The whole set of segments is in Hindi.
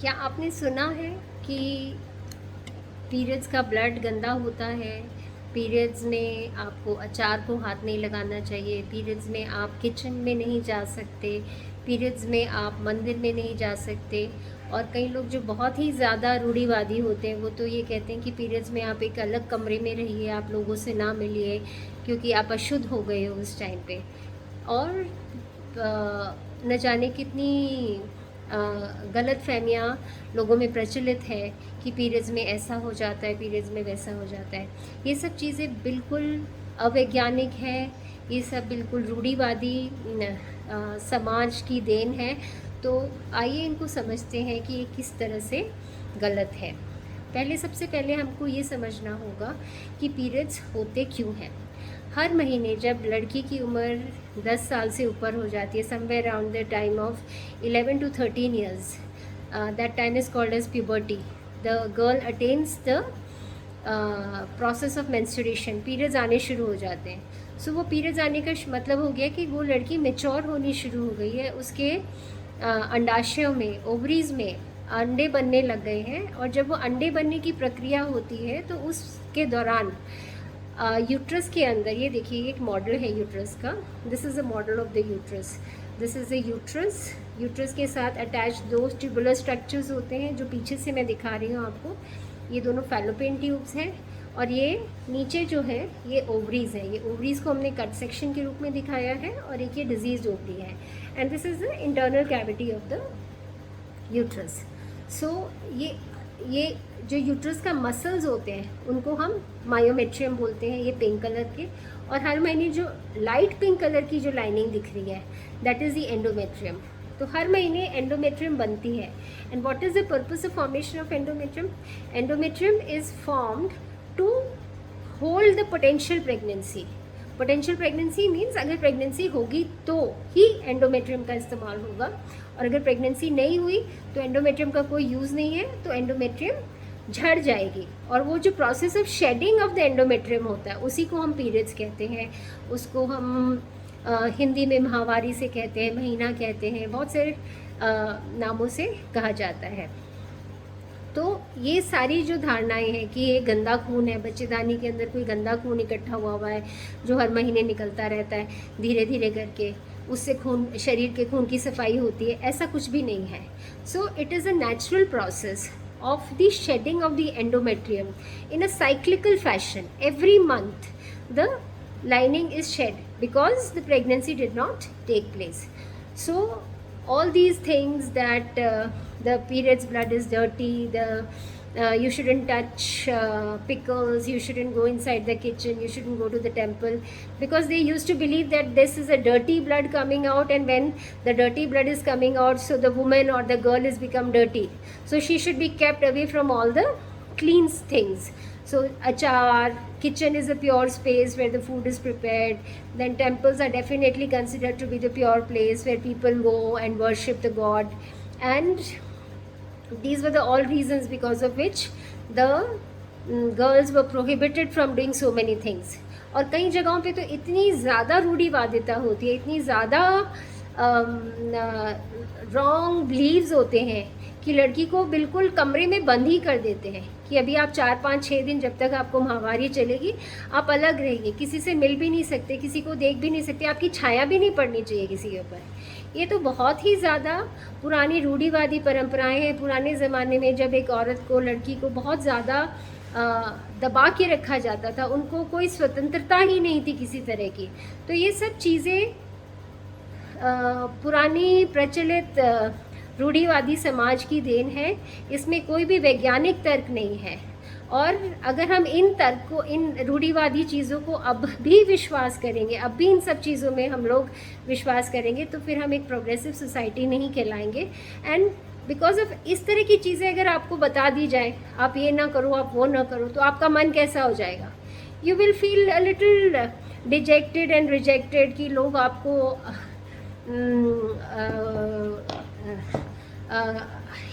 क्या आपने सुना है कि पीरियड्स का ब्लड गंदा होता है? पीरियड्स में आपको अचार को हाथ नहीं लगाना चाहिए, पीरियड्स में आप किचन में नहीं जा सकते, पीरियड्स में आप मंदिर में नहीं जा सकते। और कई लोग जो बहुत ही ज़्यादा रूढ़िवादी होते हैं वो तो ये कहते हैं कि पीरियड्स में आप एक अलग कमरे में रहिए, आप लोगों से ना मिलिए क्योंकि आप अशुद्ध हो गए हो उस टाइम पे। और न जाने कितनी गलत फहमियाँ लोगों में प्रचलित है कि पीरियड्स में ऐसा हो जाता है, पीरियड्स में वैसा हो जाता है। ये सब चीज़ें बिल्कुल अवैज्ञानिक है, ये सब बिल्कुल रूढ़िवादी समाज की देन है। तो आइए इनको समझते हैं कि ये किस तरह से गलत है। सबसे पहले हमको ये समझना होगा कि पीरियड्स होते क्यों हैं। हर महीने जब लड़की की उम्र 10 साल से ऊपर हो जाती है, somewhere around the time of 11 to 13 years, that time is called as puberty. The girl attains the process of menstruation. Periods आने शुरू हो जाते हैं। सो वो पीरियड्स आने का मतलब हो गया कि वो लड़की मेच्योर होनी शुरू हो गई है, उसके अंडाशयों में, ओवरीज में अंडे बनने लग गए हैं। और जब वो अंडे बनने की प्रक्रिया होती है तो उसके दौरान यूट्रस के अंदर, ये देखिए एक मॉडल है यूट्रस का, this is a model of the uterus, this is a uterus. Uterus के साथ अटैच दो ट्यूबुलर स्ट्रक्चर्स होते हैं जो पीछे से मैं दिखा रही हूँ आपको। ये दोनों फैलोपियन ट्यूब्स हैं और ये नीचे जो है ये ओवरीज है। ये ओवरीज को हमने कट सेक्शन के रूप में दिखाया है और एक ये डिजीज ओवरी है। And this is the internal cavity of the uterus. So ये जो यूट्रस का मसल्स होते हैं उनको हम मायोमेट्रियम बोलते हैं, ये पिंक कलर के। और हर महीने जो लाइट पिंक कलर की जो लाइनिंग दिख रही है दैट इज़ द एंडोमेट्रियम। तो हर महीने एंडोमेट्रियम बनती है। And what is the purpose of formation of endometrium? Endometrium is formed to hold the potential pregnancy. Potential pregnancy means अगर प्रेगनेंसी होगी तो ही एंडोमेट्रियम का इस्तेमाल होगा, और अगर प्रेगनेंसी नहीं हुई तो एंडोमेट्रियम का कोई यूज़ नहीं है, तो एंडोमेट्रियम झड़ जाएगी। और वो जो process of shedding of the endometrium होता है उसी को हम पीरियड्स कहते हैं। उसको हम हिंदी में माहवारी से कहते हैं, महीना कहते हैं, बहुत सारे नामों से कहा जाता है। तो ये सारी जो धारणाएं हैं कि ये गंदा खून है, बच्चेदानी के अंदर कोई गंदा खून इकट्ठा हुआ है जो हर महीने निकलता रहता है धीरे धीरे करके, उससे खून, शरीर के खून की सफाई होती है, ऐसा कुछ भी नहीं है। So it is a natural process of the shedding of the endometrium in a cyclical fashion. Every month the lining is shed because the pregnancy did not take place. So all these things that the period's blood is dirty, you shouldn't touch pickles, you shouldn't go inside the kitchen, you shouldn't go to the temple, because they used to believe that this is a dirty blood coming out, and when the dirty blood is coming out, so the woman or the girl has become dirty, so she should be kept away from all the clean things. So achar, kitchen is a pure space where the food is prepared. Then temples are definitely considered to be the pure place where people go and worship the god. And these were the all reasons because of which the girls were prohibited from doing so many things. और कई जगहों पे तो इतनी ज़्यादा रूढ़िवादिता होती है, इतनी ज़्यादा रॉन्ग बिलीव्स होते हैं कि लड़की को बिल्कुल कमरे में बंद ही कर देते हैं कि अभी आप 4-5-6 दिन, जब तक आपको माहवारी चलेगी आप अलग रहिए, किसी से मिल भी नहीं सकते, किसी को देख भी नहीं सकते, आपकी छाया भी नहीं पड़नी चाहिए किसी के ऊपर। ये तो बहुत ही ज़्यादा पुरानी रूढ़िवादी परंपराएं हैं। पुराने ज़माने में जब एक औरत को, लड़की को बहुत ज़्यादा दबा के रखा जाता था, उनको कोई स्वतंत्रता ही नहीं थी किसी तरह की। तो ये सब चीज़ें पुरानी प्रचलित रूढ़िवादी समाज की देन है, इसमें कोई भी वैज्ञानिक तर्क नहीं है। और अगर हम इन तर्क को, इन रूढ़िवादी चीज़ों को अब भी विश्वास करेंगे, अब भी इन सब चीज़ों में हम लोग विश्वास करेंगे, तो फिर हम एक प्रोग्रेसिव सोसाइटी नहीं कहलाएंगे। एंड बिकॉज ऑफ इस तरह की चीज़ें अगर आपको बता दी जाए, आप ये ना करो, आप वो ना करो, तो आपका मन कैसा हो जाएगा? You will feel a little dejected and rejected कि लोग आपको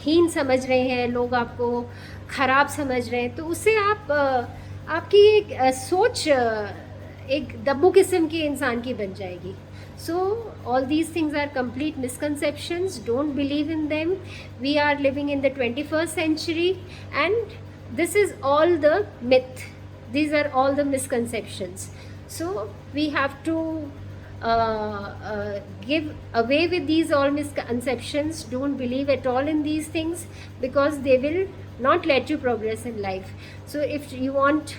हीन समझ रहे हैं, लोग आपको ख़राब समझ रहे हैं। तो उससे आपकी एक सोच एक दब्बू किस्म की इंसान की बन जाएगी। So all these things are complete misconceptions. Don't believe in them. We are living in the 21st century, and this is all the myth. These are all the misconceptions. So we have to give away with these all misconceptions. Don't believe at all in these things, because they will not let you progress in life. So if you want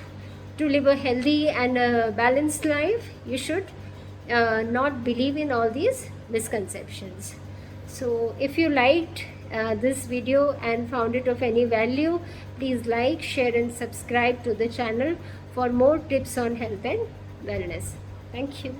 to live a healthy and a balanced life, you should not believe in all these misconceptions. So if you liked this video and found it of any value, please like, share and subscribe to the channel for more tips on health and wellness. Thank you.